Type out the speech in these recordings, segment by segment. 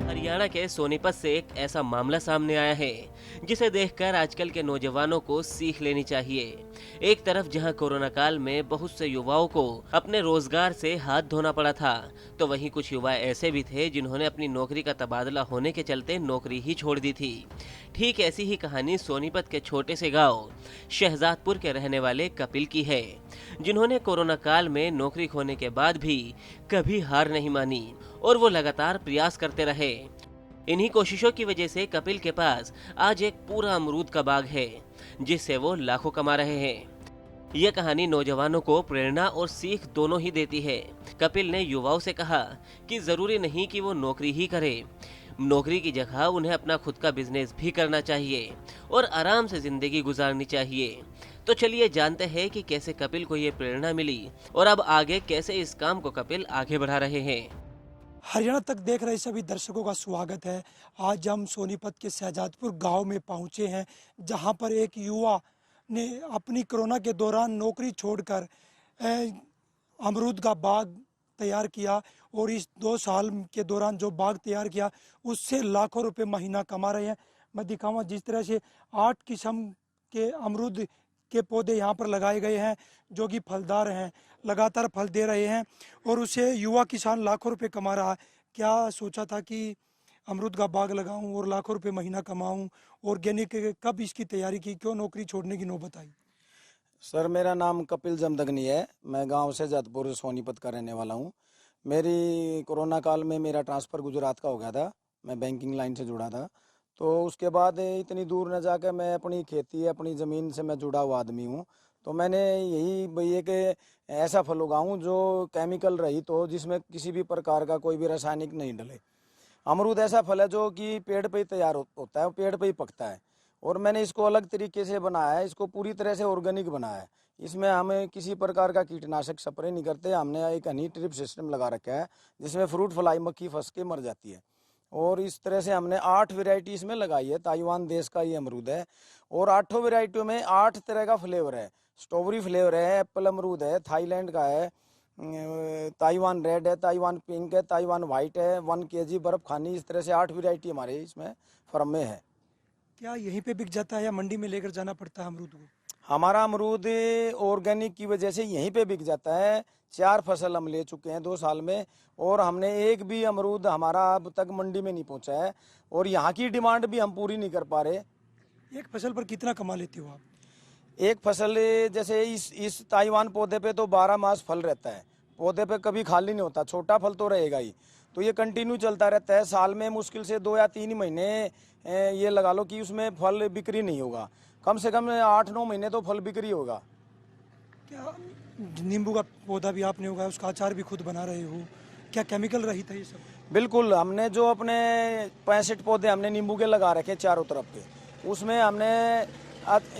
हरियाणा के सोनीपत से एक ऐसा मामला सामने आया है जिसे देखकर आजकल के नौजवानों को सीख लेनी चाहिए। एक तरफ जहां कोरोना काल में बहुत से युवाओं को अपने रोजगार से हाथ धोना पड़ा था, तो वहीं कुछ युवा ऐसे भी थे जिन्होंने अपनी नौकरी का तबादला होने के चलते नौकरी ही छोड़ दी थी। ठीक ऐसी ही कहानी सोनीपत के छोटे से गांव शहजादपुर के रहने वाले कपिल की है, जिन्होंने कोरोना काल में नौकरी खोने के बाद भी कभी हार नहीं मानी और वो लगातार प्रयास करते रहे। इन्हीं कोशिशों की वजह से कपिल के पास आज एक पूरा अमरूद का बाग है, जिससे वो लाखों कमा रहे हैं। यह कहानी नौजवानों को प्रेरणा और सीख दोनों ही देती है। कपिल ने युवाओं से कहा कि जरूरी नहीं कि वो नौकरी ही करे, नौकरी की जगह उन्हें अपना खुद का बिजनेस भी करना चाहिए और आराम से जिंदगी गुजारनी चाहिए। तो चलिए जानते हैं कि कैसे कपिल को ये प्रेरणा मिली और अब आगे कैसे इस काम को कपिल आगे बढ़ा रहे हैं। हरियाणा तक देख रहे सभी दर्शकों का स्वागत है। आज हम सोनीपत के शहजादपुर गांव में पहुंचे हैं, जहां पर एक युवा ने अपनी कोरोना के दौरान नौकरी छोड़कर अमरूद का बाग तैयार किया और इस 2 साल के दौरान जो बाग तैयार किया उससे लाखों रुपए महीना कमा रहे हैं। मैं दिखाऊंगा जिस तरह से 8 किस्म के अमरूद के पौधे यहाँ पर लगाए गए हैं, जो कि फलदार हैं, लगातार फल दे रहे हैं और उसे युवा किसान लाखों रुपए कमा रहा है। क्या सोचा था कि अमरूद का बाग लगाऊं और लाखों रुपए महीना कमाऊं? ऑर्गेनिक कब इसकी तैयारी की, क्यों नौकरी छोड़ने की नौबत आई? सर, मेरा नाम कपिल जमदग्नि है। मैं गांव से जतपुर सोनीपत का रहने वाला हूं। मेरी कोरोना काल में मेरा ट्रांसफ़र गुजरात का हो गया था। मैं बैंकिंग लाइन से जुड़ा था, तो उसके बाद इतनी दूर न जाकर मैं अपनी खेती, अपनी ज़मीन से मैं जुड़ा हुआ आदमी हूं। तो मैंने यही भैया कि ऐसा फल उगाऊं जो केमिकल रहित हो, जिसमें किसी भी प्रकार का कोई भी रासायनिक नहीं डले। अमरूद ऐसा फल है जो कि पेड़ पे ही तैयार होता है, पेड़ पे ही पकता है। और मैंने इसको अलग तरीके से बनाया है, इसको पूरी तरह से ऑर्गेनिक बनाया है। इसमें हमें किसी प्रकार का कीटनाशक स्प्रे नहीं करते। हमने एक हनी ट्रिप सिस्टम लगा रखा है, जिसमें फ्रूट फ्लाई मक्खी फंस के मर जाती है। और इस तरह से हमने 8 वैरायटी इसमें लगाई है। ताइवान देश का ये अमरूद है और 8 वैरायटियों में 8 तरह का फ्लेवर है। स्ट्रॉबेरी फ्लेवर है, एप्पल अमरूद है, थाईलैंड का है, ताइवान रेड है, ताइवान पिंक है, ताइवान वाइट है, 1 केजी बर्फ खानी। इस तरह से 8 वैरायटी हमारे इसमें फर्म में है। क्या यहीं पे बिक जाता है या मंडी में लेकर जाना पड़ता है अमरूद को? हमारा अमरूद ऑर्गेनिक की वजह से यहीं पे बिक जाता है। 4 फसल हम ले चुके हैं 2 साल में, और हमने एक भी अमरूद हमारा अब तक मंडी में नहीं पहुंचा है। और यहाँ की डिमांड भी हम पूरी नहीं कर पा रहे। एक फसल पर कितना कमा लेते हो आप? एक फसल जैसे इस ताइवान पौधे पे तो 12 मास फल रहता है। पौधे पे कभी खाली नहीं होता, छोटा फल तो रहेगा ही। तो ये कंटिन्यू चलता रहता है। साल में मुश्किल से 2 या 3 महीने ये लगा लो कि उसमें फल बिक्री नहीं होगा। कम से कम 8-9 महीने तो फल बिक्री होगा। क्या नींबू का पौधा भी आपने उगाया, उसका अचार भी खुद बना रहे हो? क्या केमिकल रहित है ये सब? बिल्कुल। हमने जो अपने 65 पौधे हमने नींबू के लगा रखे चारों तरफ पे, उसमें हमने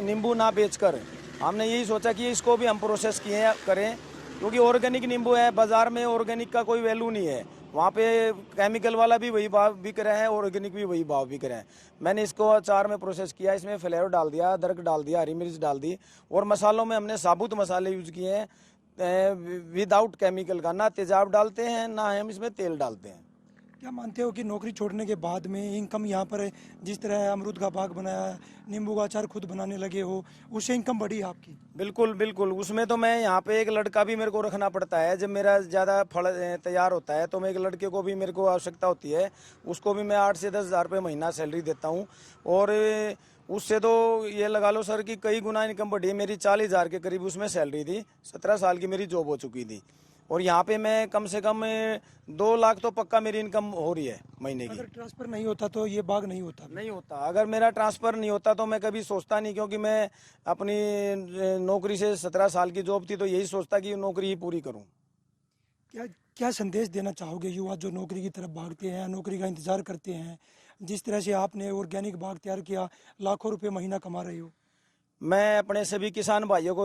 नींबू ना बेचकर हमने यही सोचा कि इसको भी हम प्रोसेस किए करें, क्योंकि ऑर्गेनिक नींबू है। बाजार में ऑर्गेनिक का कोई वैल्यू नहीं है, वहाँ पे केमिकल वाला भी वही भाव बिक रहा है, ऑर्गेनिक भी वही भाव बिक रहा है। मैंने इसको अचार में प्रोसेस किया, इसमें फ्लेवर डाल दिया, अदरक डाल दिया, हरी मिर्च डाल दी, और मसालों में हमने साबुत मसाले यूज किए हैं विदाउट केमिकल का। ना तेजाब डालते हैं, ना हम इसमें तेल डालते हैं। क्या मानते हो कि नौकरी छोड़ने के बाद में इनकम यहाँ पर जिस तरह अमरूद का बाग बनाया, नींबू का अचार खुद बनाने लगे हो, उससे इनकम बढ़ी है आपकी? बिल्कुल बिल्कुल। उसमें तो मैं यहाँ पे एक लड़का भी मेरे को रखना पड़ता है। जब मेरा ज़्यादा फल तैयार होता है तो मैं एक लड़के को भी मेरे को आवश्यकता होती है। उसको भी मैं 8 से 10 हज़ार रुपये महीना सैलरी देता हूँ। और उससे तो ये लगा लो सर कि कई गुना इनकम बढ़ी है। मेरी 40 हज़ार के करीब उसमें सैलरी थी। 17 साल की मेरी जॉब हो चुकी थी, और यहाँ पे मैं कम से कम 2 लाख तो पक्का मेरी इनकम हो रही है महीने की। अगर ट्रांसफर नहीं होता तो ये बाग नहीं होता? नहीं होता। अगर मेरा ट्रांसफ़र नहीं होता तो मैं कभी सोचता नहीं, क्योंकि मैं अपनी नौकरी से 17 साल की जॉब थी, तो यही सोचता कि नौकरी ही पूरी करूं। क्या क्या संदेश देना चाहोगे युवा जो नौकरी की तरफ भागते हैं, नौकरी का इंतजार करते हैं? जिस तरह से आपने ऑर्गेनिक बाग तैयार किया, लाखों रुपए महीना कमा रहे हो। मैं अपने सभी किसान भाइयों को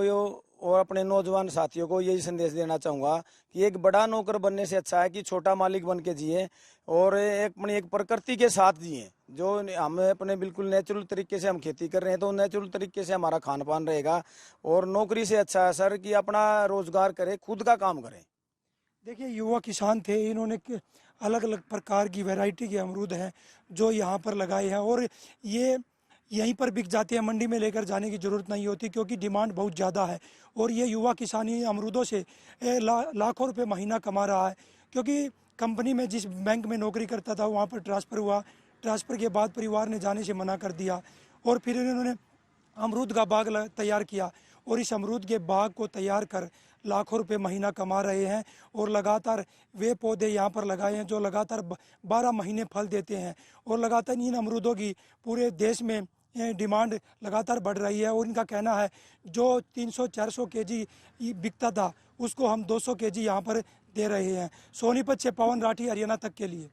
और अपने नौजवान साथियों को यही संदेश देना चाहूँगा कि एक बड़ा नौकर बनने से अच्छा है कि छोटा मालिक बन के जिए, और एक प्रकृति के साथ जिए। जो हम अपने बिल्कुल नेचुरल तरीके से हम खेती कर रहे हैं, तो नेचुरल तरीके से हमारा खान पान रहेगा। और नौकरी से अच्छा है सर कि अपना रोजगार करें, खुद का काम करें। देखिए, युवा किसान थे, इन्होंने अलग अलग प्रकार की वैरायटी के अमरूद हैं जो यहाँ पर लगाए हैं, और ये यहीं पर बिक जाते हैं, मंडी में लेकर जाने की ज़रूरत नहीं होती क्योंकि डिमांड बहुत ज़्यादा है। और ये युवा किसान ही अमरूदों से लाखों रुपए महीना कमा रहा है, क्योंकि कंपनी में जिस बैंक में नौकरी करता था वहाँ पर ट्रांसफ़र हुआ, ट्रांसफ़र के बाद परिवार ने जाने से मना कर दिया, और फिर इन्होंने अमरूद का बाग तैयार किया, और इस अमरूद के बाग को तैयार कर लाखों रुपए महीना कमा रहे हैं। और लगातार वे पौधे यहाँ पर लगाए हैं जो लगातार 12 महीने फल देते हैं, और लगातार इन अमरूदों की पूरे देश में डिमांड लगातार बढ़ रही है। और इनका कहना है जो 300-400 केजी बिकता था उसको हम 200 केजी यहाँ पर दे रहे हैं। सोनीपत से पवन राठी, हरियाणा तक के लिए।